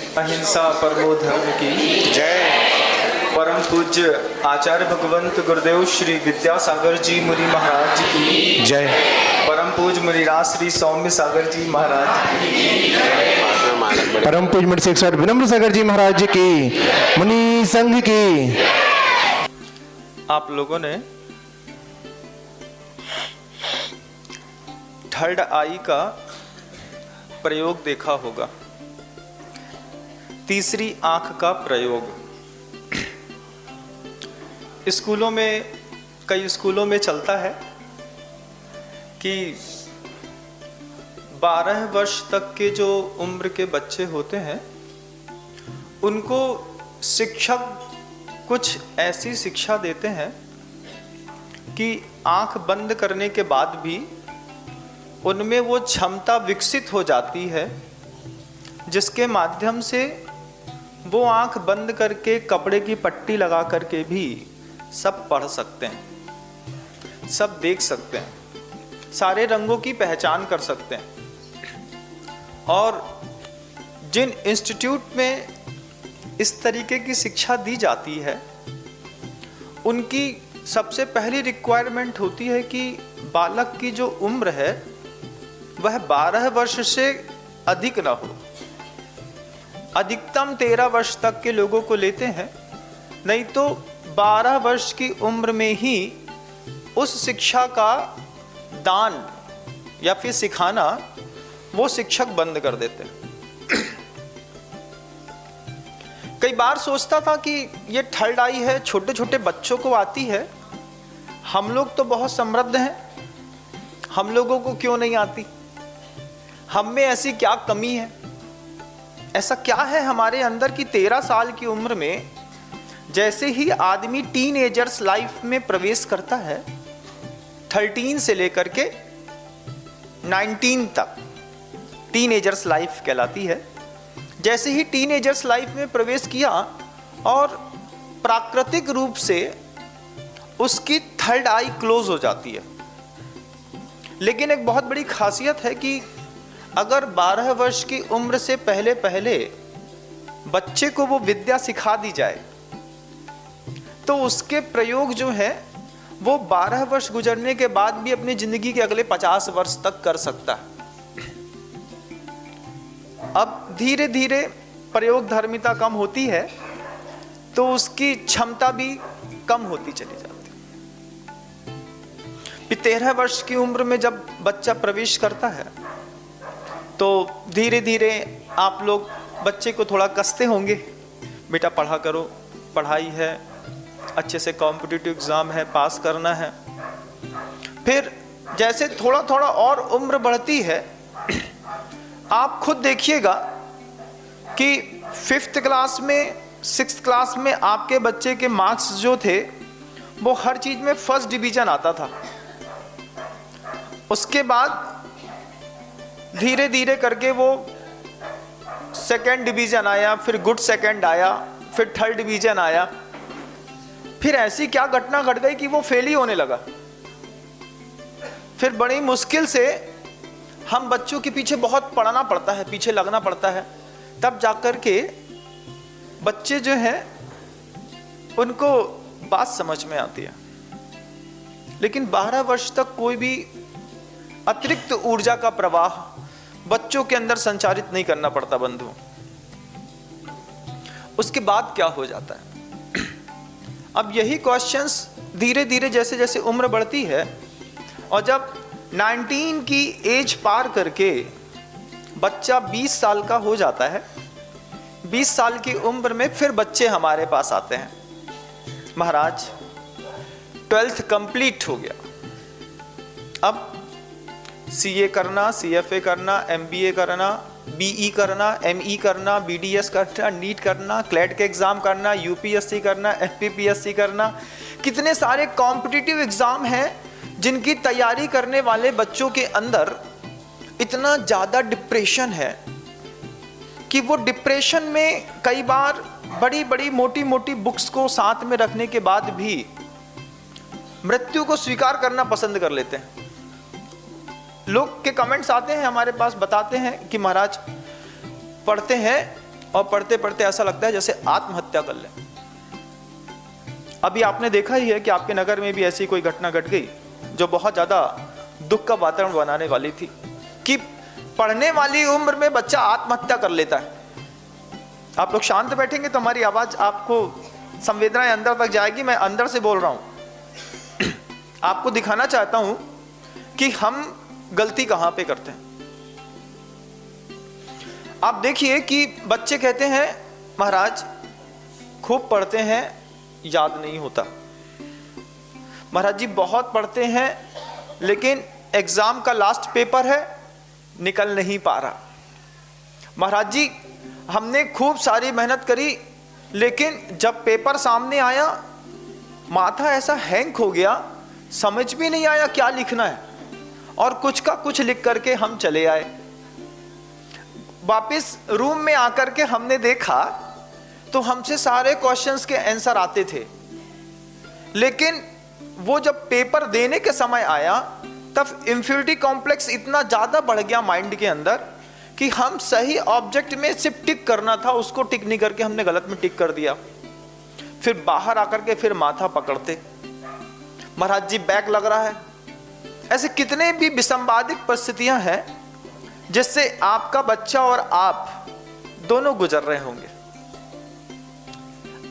अहिंसा परमो धर्म की जय। परम पूज्य आचार्य भगवंत गुरुदेव श्री विद्यासागर जी मुनि महाराज की जय। परम पूज्य मुनिराज श्री सौम्य सागर जी महाराज की परम पूज्य मुनि शिक्षक विनम्र सागर जी महाराज की, मुनि संघ की। आप लोगों ने थर्ड आई का प्रयोग देखा होगा, तीसरी आंख का प्रयोग। स्कूलों में, कई स्कूलों में चलता है कि 12 वर्ष तक के जो उम्र के बच्चे होते हैं उनको शिक्षक कुछ ऐसी शिक्षा देते हैं कि आंख बंद करने के बाद भी उनमें वो क्षमता विकसित हो जाती है जिसके माध्यम से वो आंख बंद करके कपड़े की पट्टी लगा करके भी सब पढ़ सकते हैं, सब देख सकते हैं, सारे रंगों की पहचान कर सकते हैं। और जिन इंस्टीट्यूट में इस तरीके की शिक्षा दी जाती है उनकी सबसे पहली रिक्वायरमेंट होती है कि बालक की जो उम्र है वह 12 वर्ष से अधिक ना हो। अधिकतम 13 वर्ष तक के लोगों को लेते हैं, नहीं तो 12 वर्ष की उम्र में ही उस शिक्षा का दान या फिर सिखाना वो शिक्षक बंद कर देते हैं। कई बार सोचता था कि ये थर्ड आई है, छोटे छोटे बच्चों को आती है, हम लोग तो बहुत समृद्ध हैं, हम लोगों को क्यों नहीं आती? हम में ऐसी क्या कमी है, ऐसा क्या है हमारे अंदर कि 13 साल की उम्र में जैसे ही आदमी टीनएजर्स लाइफ में प्रवेश करता है, 13 से लेकर के 19 तक टीनएजर्स लाइफ कहलाती है। जैसे ही टीनएजर्स लाइफ में प्रवेश किया और प्राकृतिक रूप से उसकी थर्ड आई क्लोज हो जाती है। लेकिन एक बहुत बड़ी खासियत है कि अगर 12 वर्ष की उम्र से पहले पहले बच्चे को वो विद्या सिखा दी जाए तो उसके प्रयोग जो है वो 12 वर्ष गुजरने के बाद भी अपनी जिंदगी के अगले 50 वर्ष तक कर सकता है। अब धीरे धीरे प्रयोग धर्मिता कम होती है तो उसकी क्षमता भी कम होती चली जाती है। 13 वर्ष की उम्र में जब बच्चा प्रवेश करता है तो धीरे धीरे आप लोग बच्चे को थोड़ा कसते होंगे, बेटा पढ़ा करो, पढ़ाई है, अच्छे से कॉम्पिटिटिव एग्जाम है, पास करना है। फिर जैसे थोड़ा थोड़ा और उम्र बढ़ती है, आप खुद देखिएगा कि 5th क्लास में, 6th क्लास में आपके बच्चे के मार्क्स जो थे वो हर चीज में फर्स्ट डिवीजन आता था। उसके बाद धीरे धीरे करके वो सेकंड डिवीजन आया, फिर गुड सेकंड आया, फिर थर्ड डिवीजन आया। फिर ऐसी क्या घटना घट गई कि वो फेल ही होने लगा। फिर बड़ी मुश्किल से हम बच्चों के पीछे बहुत पढ़ना पड़ता है, पीछे लगना पड़ता है, तब जाकर के बच्चे जो हैं उनको बात समझ में आती है। लेकिन 12 वर्ष तक कोई भी अतिरिक्त ऊर्जा का प्रवाह बच्चों के अंदर संचारित नहीं करना पड़ता बंधु। उसके बाद क्या हो जाता है? अब यही क्वेश्चंस धीरे धीरे जैसे जैसे उम्र बढ़ती है और जब 19 की एज पार करके बच्चा 20 साल का हो जाता है, 20 साल की उम्र में फिर बच्चे हमारे पास आते हैं, महाराज 12th कंप्लीट हो गया, अब CA करना, CFA करना, MBA करना, BE करना, ME करना, BDS करना, नीट करना, क्लैट के एग्जाम करना, UPSC करना, FPPSC करना, कितने सारे कॉम्पिटिटिव एग्जाम हैं जिनकी तैयारी करने वाले बच्चों के अंदर इतना ज़्यादा डिप्रेशन है कि वो डिप्रेशन में कई बार बड़ी बड़ी मोटी मोटी बुक्स को साथ में रखने के बाद भी मृत्यु को स्वीकार करना पसंद कर लेते हैं। लोग के कमेंट्स आते हैं हमारे पास, बताते हैं कि महाराज पढ़ते हैं और पढ़ते पढ़ते ऐसा लगता है जैसे आत्महत्या कर लें। अभी आपने देखा ही है कि आपके नगर में भी ऐसी कोई घटना घट गई जो बहुत ज्यादा दुख का वातावरण बनाने वाली थी, कि पढ़ने वाली उम्र में बच्चा आत्महत्या कर लेता है। आप लोग शांत बैठेंगे तो हमारी आवाज आपको संवेदनाएं अंदर तक जाएगी। मैं अंदर से बोल रहा हूं, आपको दिखाना चाहता हूं कि हम गलती कहां पे करते हैं। आप देखिए कि बच्चे कहते हैं महाराज खूब पढ़ते हैं, याद नहीं होता। महाराज जी बहुत पढ़ते हैं लेकिन एग्जाम का लास्ट पेपर है, निकल नहीं पा रहा। महाराज जी हमने खूब सारी मेहनत करी लेकिन जब पेपर सामने आया माथा ऐसा हैंग हो गया, समझ भी नहीं आया क्या लिखना है, और कुछ का कुछ लिख करके हम चले आए। वापस रूम में आकर के हमने देखा तो हमसे सारे क्वेश्चंस के आंसर आते थे, लेकिन वो जब पेपर देने के समय आया तब इंफीरियरिटी कॉम्प्लेक्स इतना ज्यादा बढ़ गया माइंड के अंदर कि हम सही ऑब्जेक्ट में सिर्फ टिक करना था, उसको टिक नहीं करके हमने गलत में टिक कर दिया। फिर बाहर आकर के फिर माथा पकड़ते, महाराज जी बैक लग रहा है। ऐसे कितने भी विसंवादिक परिस्थितियां हैं जिससे आपका बच्चा और आप दोनों गुजर रहे होंगे।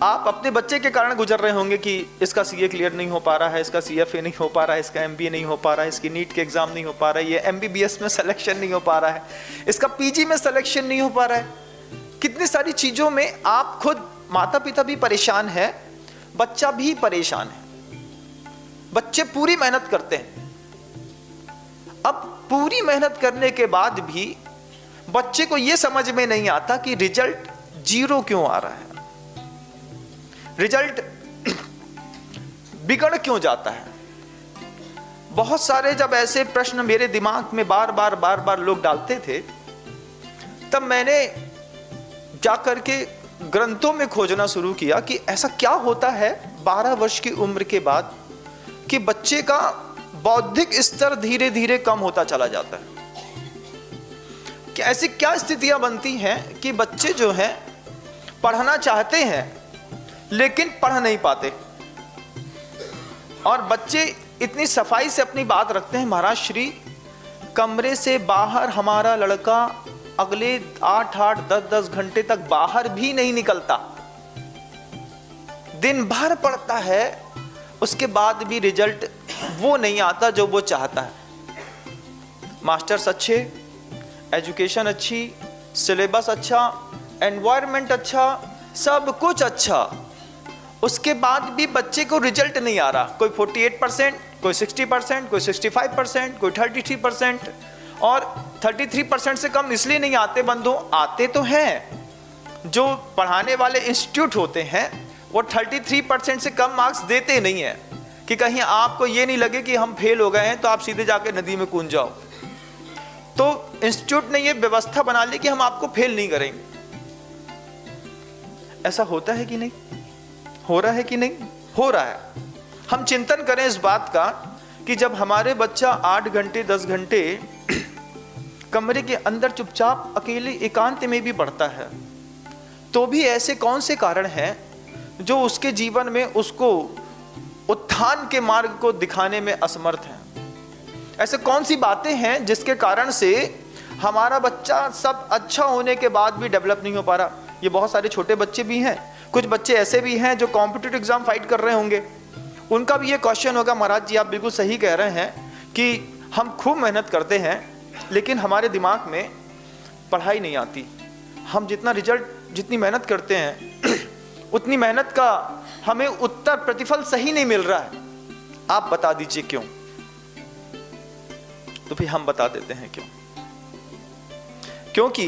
आप अपने बच्चे के कारण गुजर रहे होंगे कि इसका सीए क्लियर नहीं हो पा रहा है, इसका सीएफए नहीं हो पा रहा है, इसका एमबीए नहीं हो पा रहा है, इसकी नीट के एग्जाम नहीं हो पा रहा है, ये एमबीबीएस में सिलेक्शन नहीं हो पा रहा है, इसका पीजी में सिलेक्शन नहीं हो पा रहा है। कितनी सारी चीजों में आप खुद माता पिता भी परेशान है, बच्चा भी परेशान है। बच्चे पूरी मेहनत करते हैं, अब पूरी मेहनत करने के बाद भी बच्चे को यह समझ में नहीं आता कि रिजल्ट 0 क्यों आ रहा है, रिजल्ट बिगड़ क्यों जाता है। बहुत सारे जब ऐसे प्रश्न मेरे दिमाग में बार बार लोग डालते थे, तब मैंने जाकर के ग्रंथों में खोजना शुरू किया कि ऐसा क्या होता है 12 वर्ष की उम्र के बाद कि बच्चे का बौद्धिक स्तर धीरे धीरे कम होता चला जाता है। कि ऐसी क्या स्थितियां बनती हैं कि बच्चे जो हैं पढ़ना चाहते हैं लेकिन पढ़ नहीं पाते, और बच्चे इतनी सफाई से अपनी बात रखते हैं, महाराज श्री कमरे से बाहर हमारा लड़का अगले 8-8, 10-10 घंटे तक बाहर भी नहीं निकलता, दिन भर पढ़ता है, उसके बाद भी रिजल्ट वो नहीं आता जो वो चाहता है। मास्टर्स अच्छे, एजुकेशन अच्छी, सिलेबस अच्छा, एनवायरनमेंट अच्छा, सब कुछ अच्छा, उसके बाद भी बच्चे को रिजल्ट नहीं आ रहा। कोई 48%, कोई 60%, कोई 65%, कोई 33%, और 33% से कम इसलिए नहीं आते बंधु, आते तो हैं। जो पढ़ाने वाले इंस्टीट्यूट होते हैं वो 33% से कम मार्क्स देते नहीं हैं कि कहीं आपको ये नहीं लगे कि हम फेल हो गए हैं तो आप सीधे जाके नदी में कूद जाओ। तो इंस्टीट्यूट ने ये व्यवस्था बना ली कि हम आपको फेल नहीं करेंगे। ऐसा होता है कि नहीं, हो रहा है कि नहीं, हो रहा है। हम चिंतन करें इस बात का कि जब हमारे बच्चा 8 घंटे 10 घंटे कमरे के अंदर चुपचाप अकेले एकांत में भी पढ़ता है, तो भी ऐसे कौन से कारण हैं जो उसके जीवन में उसको उत्थान के मार्ग को दिखाने में असमर्थ हैं। ऐसे कौन सी बातें हैं जिसके कारण से हमारा बच्चा सब अच्छा होने के बाद भी डेवलप नहीं हो पा रहा। ये बहुत सारे छोटे बच्चे भी हैं, कुछ बच्चे ऐसे भी हैं जो कॉम्पिटिटिव एग्जाम फाइट कर रहे होंगे, उनका भी ये क्वेश्चन होगा, महाराज जी आप बिल्कुल सही कह रहे हैं कि हम खूब मेहनत करते हैं लेकिन हमारे दिमाग में पढ़ाई नहीं आती, हम जितनी मेहनत करते हैं उतनी मेहनत का हमें उत्तर प्रतिफल सही नहीं मिल रहा है, आप बता दीजिए क्यों। तो फिर हम बता देते हैं क्यों। क्योंकि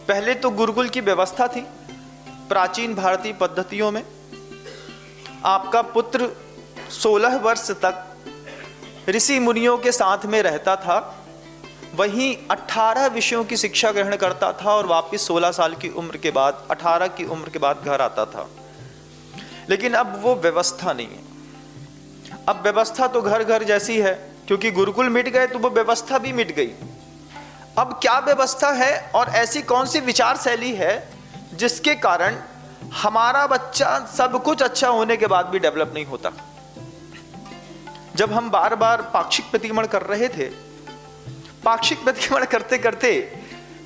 पहले तो गुरुकुल की व्यवस्था थी प्राचीन भारतीय पद्धतियों में। आपका पुत्र 16 वर्ष तक ऋषि मुनियों के साथ में रहता था, वहीं 18 विषयों की शिक्षा ग्रहण करता था और वापस 16 साल की उम्र के बाद 18 की उम्र के बाद घर आता था। लेकिन अब वो व्यवस्था नहीं है। अब व्यवस्था तो घर घर जैसी है, क्योंकि गुरुकुल मिट गए तो वो व्यवस्था भी मिट गई। अब क्या व्यवस्था है और ऐसी कौन सी विचार शैली है जिसके कारण हमारा बच्चा सब कुछ अच्छा होने के बाद भी डेवलप नहीं होता। जब हम बार बार पाक्षिक प्रतिक्रमण कर रहे थे, पाक्षिक प्रतिक्रमण करते करते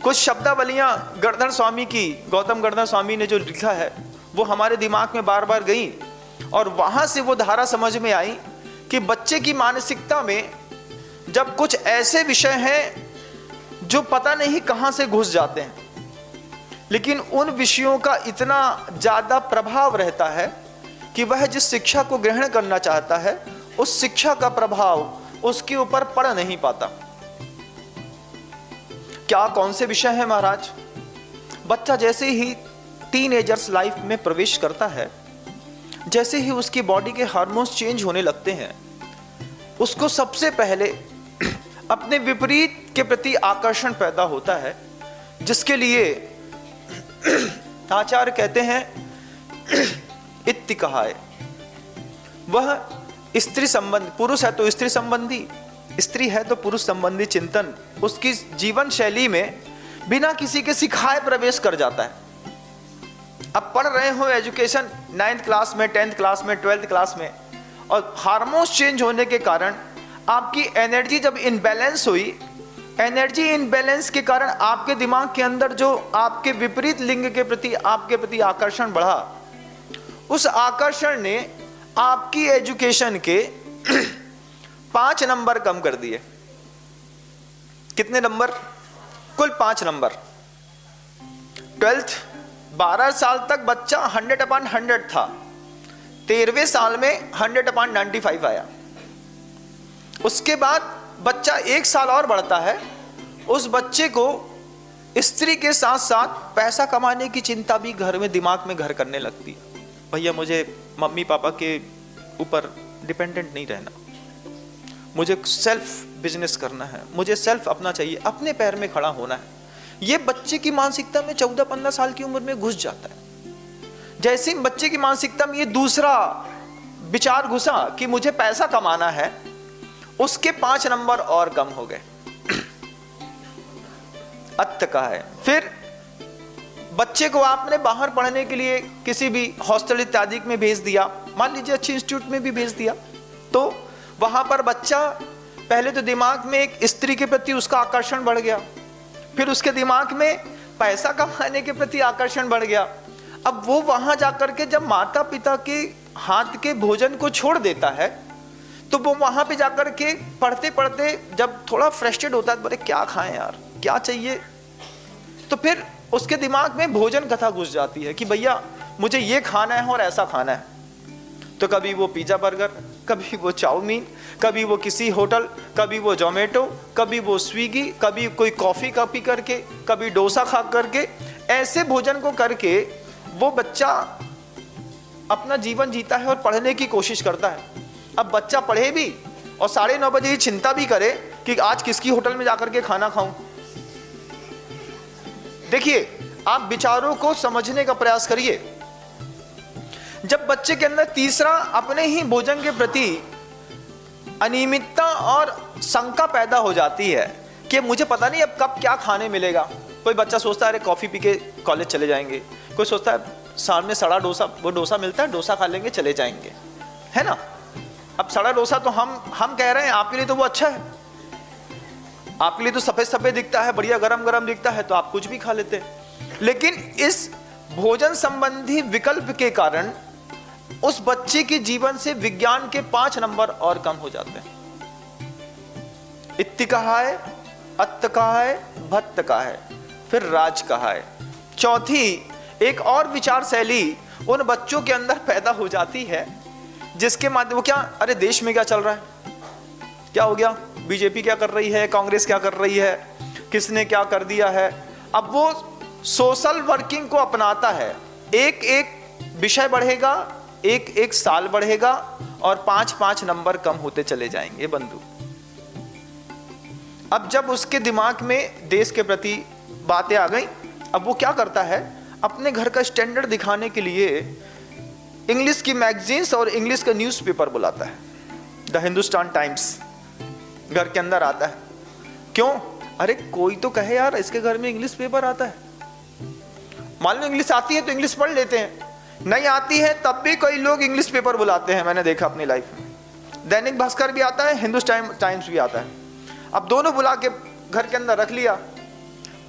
कुछ शब्दावलियां गर्दन स्वामी की, गौतम गर्दन स्वामी ने जो लिखा है वो हमारे दिमाग में बार बार गई और वहां से वो धारा समझ में आई कि बच्चे की मानसिकता में जब कुछ ऐसे विषय हैं जो पता नहीं कहां से घुस जाते हैं, लेकिन उन विषयों का इतना ज्यादा प्रभाव रहता है कि वह जिस शिक्षा को ग्रहण करना चाहता है उस शिक्षा का प्रभाव उसके ऊपर पड़ नहीं पाता। क्या कौन से विषय हैं महाराज? बच्चा जैसे ही टीनेजर्स लाइफ में प्रवेश करता है, जैसे ही उसकी बॉडी के हार्मोन्स चेंज होने लगते हैं, उसको सबसे पहले अपने विपरीत के प्रति आकर्षण पैदा होता है, जिसके लिए आचार्य कहते हैं इत्ति कहा है। वह स्त्री संबंध, पुरुष है तो स्त्री संबंधी, स्त्री है तो पुरुष संबंधी चिंतन उसकी जीवन शैली में बिना किसी के सिखाए प्रवेश कर जाता है। अब पढ़ रहे हो एजुकेशन 9th क्लास में, 10th क्लास में, 12th क्लास में, और हार्मोन्स चेंज होने के कारण आपकी एनर्जी जब इनबैलेंस हुई, एनर्जी इनबैलेंस के कारण आपके दिमाग के अंदर जो आपके विपरीत लिंग के प्रति आपके प्रति आकर्षण बढ़ा, उस आकर्षण ने आपकी एजुकेशन के 5 नंबर कम कर दिए। कितने नंबर? कुल 5 नंबर। 12th 12 साल तक बच्चा 100/100 था, 13वें साल में 100/95 आया। उसके बाद बच्चा 1 साल और बढ़ता है, उस बच्चे को स्त्री के साथ साथ पैसा कमाने की चिंता भी घर में दिमाग में घर करने लगती है। भैया मुझे मम्मी पापा के ऊपर डिपेंडेंट नहीं रहना, मुझे सेल्फ बिजनेस करना है, मुझे सेल्फ अपना चाहिए, अपने पैर में खड़ा होना है। ये बच्चे की मानसिकता में 14-15 साल की उम्र में घुस जाता है। जैसे ही बच्चे की मानसिकता में ये दूसरा विचार घुसा कि मुझे पैसा कमाना है, उसके 5 नंबर और कम हो गए। अत्त का है। फिर बच्चे को आपने बाहर पढ़ने के लिए किसी भी हॉस्टल इत्यादि में भेज दिया, मान लीजिए अच्छी इंस्टीट्यूट में भी भेज दिया, तो वहां पर बच्चा पहले तो दिमाग में एक स्त्री के प्रति उसका आकर्षण बढ़ गया, फिर उसके दिमाग में पैसा कमाने के प्रति आकर्षण बढ़ गया। अब वो वहां जाकर के जब माता पिता के हाथ के भोजन को छोड़ देता है, तो वो वहां पे जाकर के पढ़ते पढ़ते जब थोड़ा फ्रस्ट्रेट होता है, बोले क्या खाएं यार, क्या चाहिए, तो फिर उसके दिमाग में भोजन कथा घुस जाती है कि भैया मुझे ये खाना है और ऐसा खाना है। तो कभी वो पिज्जा बर्गर, कभी वो चाउमीन, कभी वो किसी होटल, कभी वो जोमेटो, कभी वो स्विगी, कभी कोई कॉफी का पी करके, कभी डोसा खा करके, ऐसे भोजन को करके वो बच्चा अपना जीवन जीता है और पढ़ने की कोशिश करता है। अब बच्चा पढ़े भी और 9:30 बजे ये चिंता भी करे कि आज किसकी होटल में जाकर के खाना खाऊं। देखिए, आप विचारों को समझने का प्रयास करिए। जब बच्चे के अंदर तीसरा अपने ही भोजन के प्रति अनियमितता और शंका पैदा हो जाती है कि मुझे पता नहीं अब कब क्या खाने मिलेगा। कोई बच्चा सोचता है अरे कॉफी पी के कॉलेज चले जाएंगे, कोई सोचता है सामने सड़ा डोसा, वो डोसा मिलता है, डोसा खा लेंगे चले जाएंगे, है ना। अब सड़ा डोसा तो हम कह रहे हैं आपके लिए तो वो अच्छा है, आपके लिए तो सफेद सफेद दिखता है, बढ़िया गरम गरम दिखता है, तो आप कुछ भी खा लेते हैं। लेकिन इस भोजन संबंधी विकल्प के कारण उस बच्चे के जीवन से विज्ञान के 5 नंबर और कम हो जाते हैं। इत्ति कहा है, अत्त कहा है, भत्त कहा है, फिर राज कहा है। चौथी एक और विचार शैली उन बच्चों के अंदर पैदा हो जाती है जिसके माध्यम, वो क्या, अरे देश में क्या चल रहा है, क्या हो गया, बीजेपी क्या कर रही है, कांग्रेस क्या कर रही है, किसने क्या कर दिया है। अब वो सोशल वर्किंग को अपनाता है, एक एक विषय बढ़ेगा, एक एक साल बढ़ेगा और 5-5 नंबर कम होते चले जाएंगे बंधु। अब जब उसके दिमाग में देश के प्रति बातें आ गई, अब वो क्या करता है, अपने घर का स्टैंडर्ड दिखाने के लिए इंग्लिश की मैगजीन्स और इंग्लिश का न्यूज़पेपर बुलाता है। द हिंदुस्तान टाइम्स घर के अंदर आता है। क्यों? अरे कोई तो कहे यार इसके घर में इंग्लिश पेपर आता है। मान लो इंग्लिश आती है तो इंग्लिश पढ़ लेते हैं, नहीं आती है तब भी कई लोग इंग्लिश पेपर बुलाते हैं, मैंने देखा अपनी लाइफ में। दैनिक भास्कर भी आता है, हिंदुस्तान टाइम्स भी आता है। अब दोनों बुला के घर के अंदर रख लिया,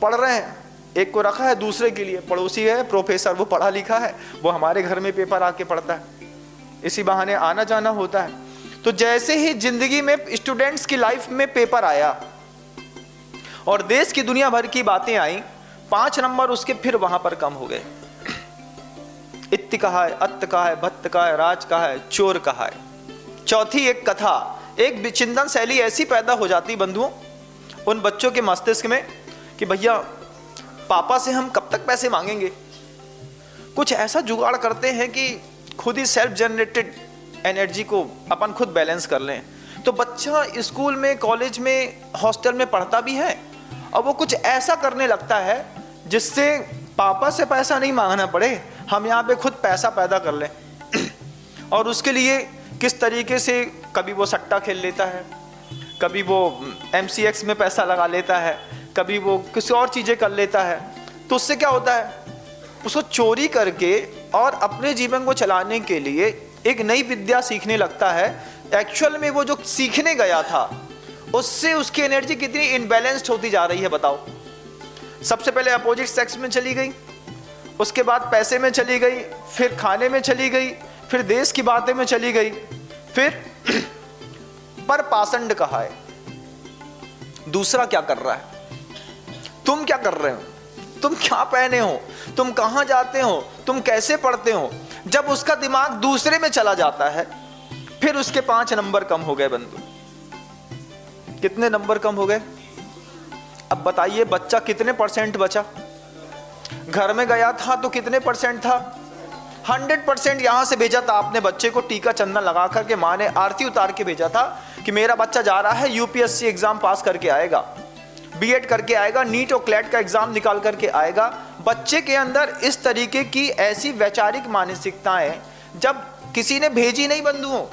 पढ़ रहे हैं। एक को रखा है दूसरे के लिए, पड़ोसी है प्रोफेसर, वो पढ़ा लिखा है, वो हमारे घर में पेपर आके पढ़ता है, इसी बहाने आना जाना होता है। तो जैसे ही जिंदगी में स्टूडेंट्स की लाइफ में पेपर आया और देश की दुनिया भर की बातें आई, 5 नंबर उसके फिर वहां पर कम हो गए। इत्त कहा है, अत्त कहा है, भत्त कहा है, राज कहा है, चोर कहा है। चौथी एक कथा, एक विचिंतन शैली ऐसी पैदा हो जाती बंधुओं उन बच्चों के मस्तिष्क में कि भैया पापा से हम कब तक पैसे मांगेंगे, कुछ ऐसा जुगाड़ करते हैं कि खुद ही सेल्फ जनरेटेड एनर्जी को अपन खुद बैलेंस कर लें। तो बच्चा स्कूल में, कॉलेज में, हॉस्टल में पढ़ता भी है और वो कुछ ऐसा करने लगता है जिससे पापा से पैसा नहीं मांगना पड़े, हम यहाँ पे खुद पैसा पैदा कर लें। और उसके लिए किस तरीके से, कभी वो सट्टा खेल लेता है, कभी वो MCX में पैसा लगा लेता है, कभी वो किसी और चीज़ें कर लेता है। तो उससे क्या होता है, उसको चोरी करके और अपने जीवन को चलाने के लिए एक नई विद्या सीखने लगता है। एक्चुअल में वो जो सीखने गया था उससे उसकी एनर्जी कितनी इनबैलेंस्ड होती जा रही है बताओ। सबसे पहले अपोजिट सेक्स में चली गई, उसके बाद पैसे में चली गई, फिर खाने में चली गई, फिर देश की बातें में चली गई, फिर पर पाषंड कहा है। दूसरा क्या कर रहा है, तुम क्या कर रहे हो, तुम क्या पहने हो, तुम कहां जाते हो, तुम कैसे पढ़ते हो। जब उसका दिमाग दूसरे में चला जाता है फिर उसके 5 नंबर कम हो गए बंधु। कितने नंबर कम हो गए अब बताइए, बच्चा कितने % बचा। घर में गया था तो कितने % था, 100% यहां से भेजा था आपने बच्चे को, टीका चंदन लगा करके माँ ने आरती उतार के भेजा था कि मेरा बच्चा जा रहा है UPSC एग्जाम पास करके आएगा, B.Ed करके आएगा, नीट और क्लैट का एग्जाम निकाल करके आएगा। बच्चे के अंदर इस तरीके की ऐसी वैचारिक मानसिकताएं जब किसी ने भेजी नहीं बंधुओं,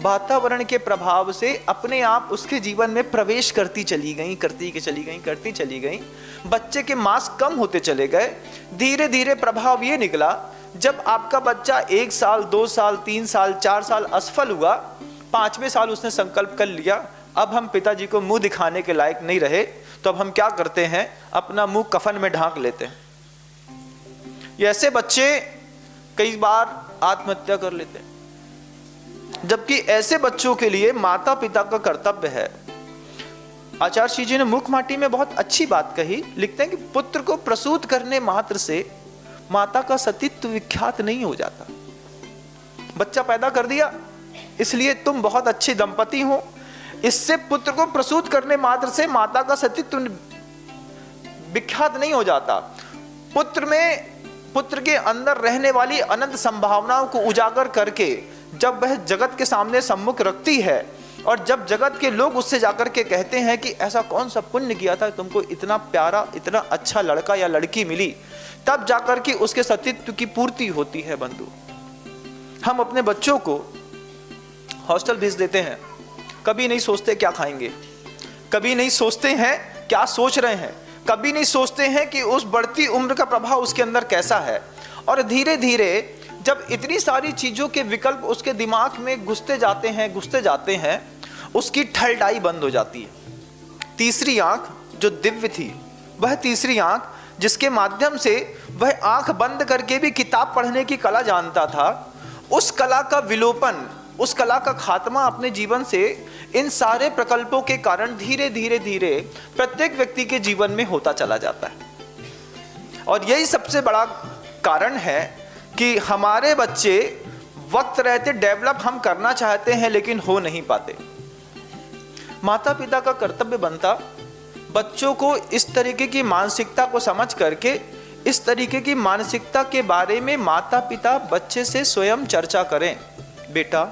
वातावरण के प्रभाव से अपने आप उसके जीवन में प्रवेश करती चली गई। बच्चे के मार्क्स कम होते चले गए। धीरे धीरे प्रभाव ये निकला, जब आपका बच्चा 1 साल, 2 साल, 3 साल, 4 साल असफल हुआ, 5वें साल उसने संकल्प कर लिया अब हम पिताजी को मुंह दिखाने के लायक नहीं रहे, तो अब हम क्या करते हैं, अपना मुंह कफन में ढांक लेते हैं। ये ऐसे बच्चे कई बार आत्महत्या कर लेते हैं, जबकि ऐसे बच्चों के लिए माता पिता का कर्तव्य है। आचार्य श्री जी ने मुख माटी में बहुत अच्छी बात कही, लिखते हैं कि पुत्र को प्रसूत करने मात्र से माता का सतीत्व विख्यात नहीं हो जाता। बच्चा पैदा कर दिया इसलिए तुम बहुत अच्छे दंपति हो, इससे पुत्र को प्रसूत करने मात्र से माता का सतीत्व विख्यात नहीं हो जाता। पुत्र के अंदर रहने वाली अनंत संभावनाओं को उजागर करके जब वह जगत के सामने सम्मुख रखती है, और जब जगत के लोग उससे जाकर के कहते हैं कि ऐसा कौन सा पुण्य किया था तुमको इतना प्यारा, इतना अच्छा लड़का या लड़की मिली, तब जाकर के उसके सतीत्व की पूर्ति होती है बंधु। हम अपने बच्चों को हॉस्टल भेज देते हैं, कभी नहीं सोचते क्या खाएंगे, कभी नहीं सोचते हैं क्या सोच रहे हैं, कभी नहीं सोचते हैं कि उस बढ़ती उम्र का प्रभाव उसके अंदर कैसा है। और धीरे धीरे जब इतनी सारी चीजों के विकल्प उसके दिमाग में घुसते जाते हैं, उसकी ठलडाई बंद हो जाती है। तीसरी आंख जो दिव्य थी, वह तीसरी आंख जिसके माध्यम से वह आंख बंद करके भी किताब पढ़ने की कला जानता था, उस कला का विलोपन, उस कला का खात्मा अपने जीवन से इन सारे प्रकल्पों के कारण धीरे धीरे प्रत्येक व्यक्ति के जीवन में होता चला जाता है। और यही सबसे बड़ा कारण है कि हमारे बच्चे वक्त रहते डेवलप हम करना चाहते हैं लेकिन हो नहीं पाते। माता पिता का कर्तव्य बनता बच्चों को इस तरीके की मानसिकता को समझ करके, इस तरीके की मानसिकता के बारे में माता पिता बच्चे से स्वयं चर्चा करें। बेटा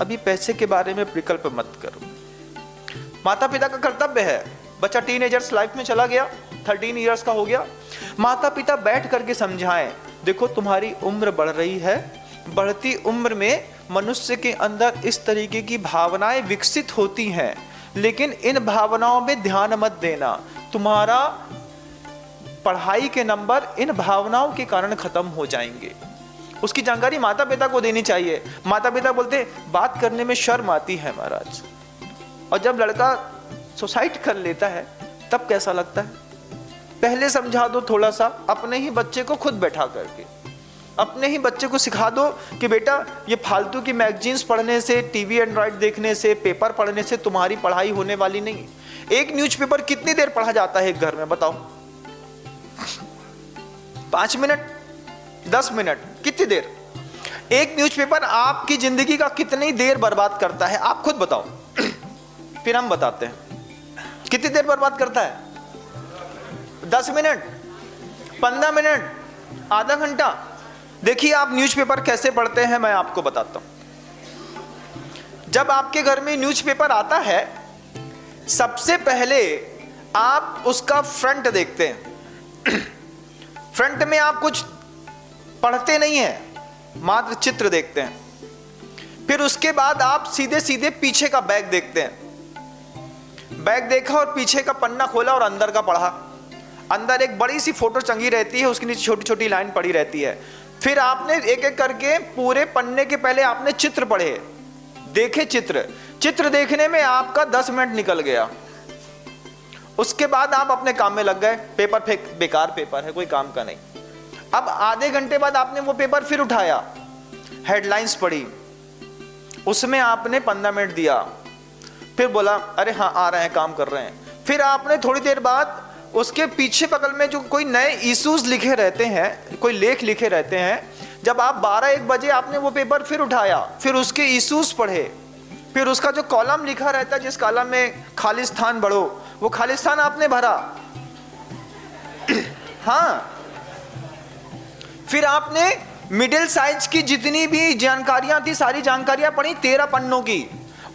अभी पैसे के बारे में विकल्प मत करो। माता पिता का कर्तव्य है, बच्चा टीनेजर्स लाइफ में चला गया, 13 इयर्स का हो गया, माता पिता बैठ करके समझाएं, देखो तुम्हारी उम्र बढ़ रही है, बढ़ती उम्र में मनुष्य के अंदर इस तरीके की भावनाएं विकसित होती हैं, लेकिन इन भावनाओं में ध्यान मत देना। तुम्हारा पढ़ाई के नंबर इन भावनाओं के कारण खत्म हो जाएंगे। उसकी जानकारी माता पिता को देनी चाहिए। माता पिता बोलते बात करने में शर्म आती है महाराज, और जब लड़का सुसाइड कर लेता है तब कैसा लगता है? पहले समझा दो थोड़ा सा, अपने ही बच्चे को खुद बैठा करके, अपने ही बच्चे को सिखा दो कि बेटा ये फालतू की मैगजीन्स पढ़ने से, टीवी एंड्रॉइड देखने से, पेपर पढ़ने से तुम्हारी पढ़ाई होने वाली नहीं। एक न्यूज़पेपर कितनी देर पढ़ा जाता है एक घर में बताओ? 5 मिनट, 10 मिनट, कितनी देर? एक न्यूज़पेपर आपकी जिंदगी का कितनी देर बर्बाद करता है आप खुद बताओ। फिर हम बताते हैं कितनी देर बर्बाद करता है। 10 मिनट, 15 मिनट, आधा घंटा। देखिए आप न्यूज़पेपर कैसे पढ़ते हैं, मैं आपको बताता हूं। जब आपके घर में न्यूज़पेपर आता है, सबसे पहले आप उसका फ्रंट देखते हैं। फ्रंट में आप कुछ पढ़ते नहीं हैं, मात्र चित्र देखते हैं। फिर उसके बाद आप सीधे सीधे पीछे का बैग देखते हैं। बैग देखा और पीछे का पन्ना खोला और अंदर का पढ़ा। अंदर एक बड़ी सी फोटो टंगी रहती है, उसके नीचे छोटी छोटी लाइन पड़ी रहती है। फिर आपने एक एक करके पूरे पन्ने के पहले आपने चित्र पढ़े, देखे चित्र। चित्र देखने में आपका 10 मिनट निकल गया। उसके बाद आप अपने काम में लग गए, पेपर फेंक, बेकार पेपर है, कोई काम का नहीं। अब आधे घंटे बाद आपने वो पेपर फिर उठाया, हेडलाइंस पढ़ी, उसमें आपने 15 मिनट दिया। फिर बोला अरे हाँ आ रहे हैं, काम कर रहे हैं। फिर आपने थोड़ी देर बाद उसके पीछे बगल में जो कोई नए इश्यूज लिखे रहते हैं, कोई लेख लिखे रहते हैं, जब आप 12-1 बजे आपने वो पेपर फिर उठाया, फिर उसके इश्यूज पढ़े। फिर उसका जो कॉलम लिखा रहता है, जिस कॉलम में खालिस्तान बढ़ो, वो खालिस्तान आपने भरा। हाँ, फिर आपने मिडिल साइज की जितनी भी जानकारियां थी सारी जानकारियां पढ़ी 13 पन्नों की।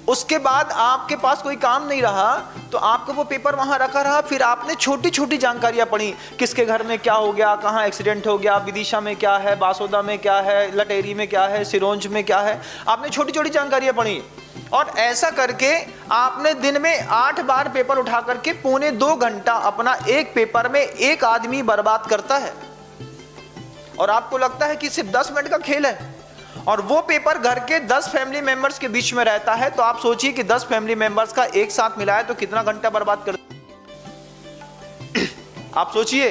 उसके बाद आपके पास कोई काम नहीं रहा तो आपको वो पेपर वहां रखा रहा। फिर आपने छोटी छोटी जानकारियां पढ़ी, किसके घर में क्या हो गया, कहाँ एक्सीडेंट हो गया, विदिशा में क्या है, बासोदा में क्या है, लटेरी में क्या है, सिरोंज में क्या है। आपने छोटी छोटी जानकारियां पढ़ी और ऐसा करके आपने दिन में 8 बार पेपर उठा करके 1.25-2 घंटा अपना एक पेपर में एक आदमी बर्बाद करता है। और आपको लगता है कि सिर्फ 10 मिनट का खेल है, और वो पेपर घर के 10 फैमिली मेंबर्स के बीच में रहता है। तो आप सोचिए कि 10 फैमिली मेंबर्स का एक साथ मिलाए तो कितना घंटा बर्बाद कर। आप सोचिए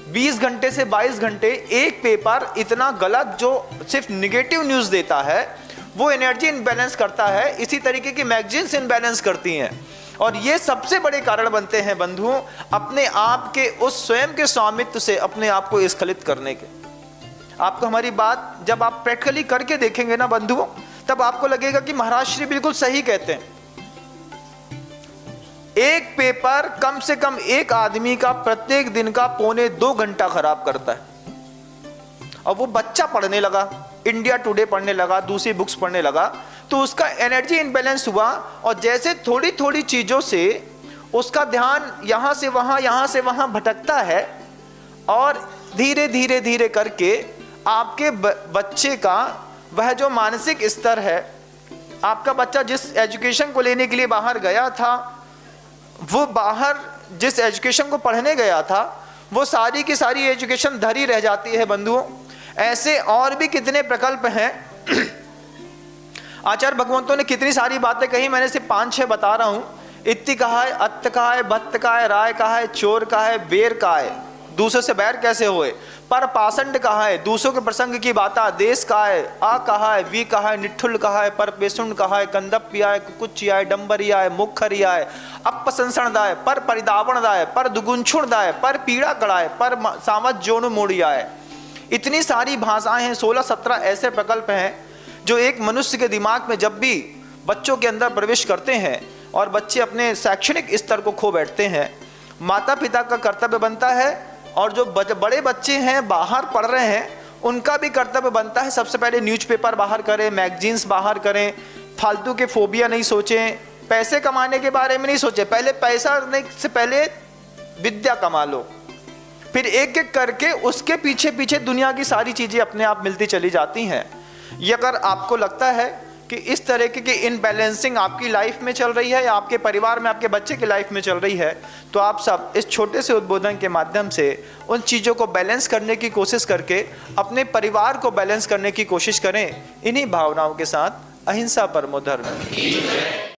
20 घंटे से 22 घंटे एक पेपर इतना गलत, जो सिर्फ निगेटिव न्यूज देता है, वो एनर्जी इनबैलेंस करता है। इसी तरीके की मैगजीन्स इनबैलेंस करती हैं, और ये सबसे बड़े कारण बनते हैं बंधुओं अपने आप के उस स्वयं के स्वामित्व से अपने आप को स्खलित करने के। आपको हमारी बात जब आप प्रैक्टिकली करके देखेंगे ना बंधुओं, तब आपको लगेगा कि महाराज श्री बिल्कुल सही कहते हैं। एक पेपर कम से कम एक आदमी का प्रत्येक दिन का 1.25-2 घंटा खराब करता है। और वो बच्चा पढ़ने लगा, इंडिया टुडे पढ़ने लगा, दूसरी बुक्स पढ़ने लगा, तो उसका एनर्जी इनबैलेंस हुआ। और जैसे थोड़ी थोड़ी चीजों से उसका ध्यान यहां से वहां, यहां से वहां भटकता है, और धीरे धीरे धीरे करके आपके बच्चे का वह जो मानसिक स्तर है, आपका बच्चा जिस एजुकेशन को लेने के लिए बाहर गया था, वो बाहर जिस एजुकेशन को पढ़ने गया था, वो सारी की सारी एजुकेशन धरी रह जाती है बंधुओं। ऐसे और भी कितने प्रकल्प हैं। आचार्य भगवंतों ने कितनी सारी बातें कही, मैंने सिर्फ 5-6 बता रहा हूं। इत्ति कहा है, अत्त कहा है, भत्त कहा है, राय कहा है, चोर कहा है, बेर कहा है, दूसरों से बैर कैसे होए, पर पाषंड कहा है, दूसरों के प्रसंग की बाता, देश कहा है, आ कहा है, वी कहा है, निठुल कहा है, पर पेशुंड कहा है, कंदपिया है, कुकुचिया है, डंबरिया है, मुखरिया है, अपसंसणदाय, पर परिदावणदाय, पर दुगुंछुणदाय, पर पीड़ा कड़ाय, पर सामत जोनु मोड़िया है। इतनी सारी भाषाएं हैं, 16-17 ऐसे प्रकल्प हैं जो एक मनुष्य के दिमाग में जब भी बच्चों के अंदर प्रवेश करते हैं और बच्चे अपने शैक्षणिक स्तर को खो बैठते हैं, माता पिता का कर्तव्य बनता है, और जो बड़े बच्चे हैं बाहर पढ़ रहे हैं उनका भी कर्तव्य बनता है, सबसे पहले न्यूज़पेपर बाहर करें, मैगजीन्स बाहर करें, फालतू के फोबिया नहीं सोचें, पैसे कमाने के बारे में नहीं सोचें, पहले पैसा से पहले विद्या कमा लो, फिर एक एक करके उसके पीछे पीछे दुनिया की सारी चीज़ें अपने आप मिलती चली जाती हैं। ये अगर आपको लगता है कि इस तरह की इनबैलेंसिंग आपकी लाइफ में चल रही है या आपके परिवार में, आपके बच्चे की लाइफ में चल रही है, तो आप सब इस छोटे से उद्बोधन के माध्यम से उन चीज़ों को बैलेंस करने की कोशिश करके अपने परिवार को बैलेंस करने की कोशिश करें। इन्हीं भावनाओं के साथ अहिंसा परमो धर्म।